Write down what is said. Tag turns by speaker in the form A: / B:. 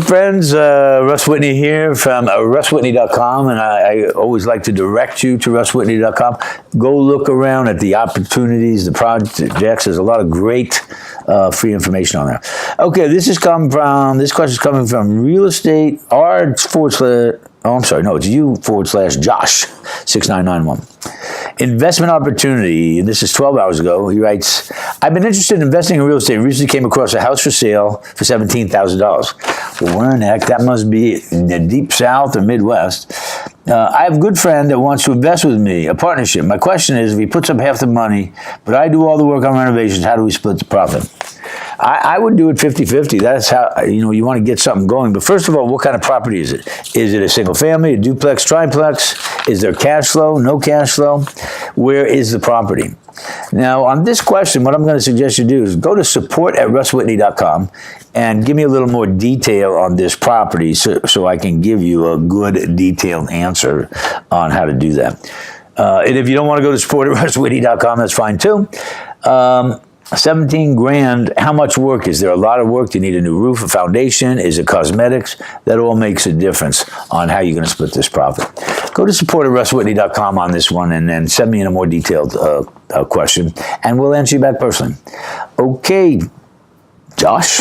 A: friends. Russ Whitney here from russwhitney.com, and I always like to direct you to russwhitney.com. Go look around at the opportunities, the projects. There's a lot of great free information on there. Okay, this question is coming from real estate it's you/Josh 6991. Investment opportunity, and this is 12 hours ago. He writes, I've been interested in investing in real estate. Recently came across a house for sale for $17,000. Well, where in the heck? That must be in the deep south or Midwest. I have a good friend that wants to invest with me, a partnership. My question is, if he puts up half the money, but I do all the work on renovations, how do we split the profit? I would do it 50-50. That's how, you want to get something going. But first of all, what kind of property is it? Is it a single family, a duplex, triplex? Is there cash flow, no cash flow? Where is the property? Now, on this question, what I'm going to suggest you do is go to support@russwhitney.com and give me a little more detail on this property so I can give you a good detailed answer on how to do that. And if you don't want to go to support@russwhitney.com, that's fine too. 17 grand, how much work? Is there a lot of work? Do you need a new roof, a foundation? Is it cosmetics? That all makes a difference on how you're going to split this profit. Go to support@russwhitney.com on this one and then send me in a more detailed question and we'll answer you back personally. Okay, Josh.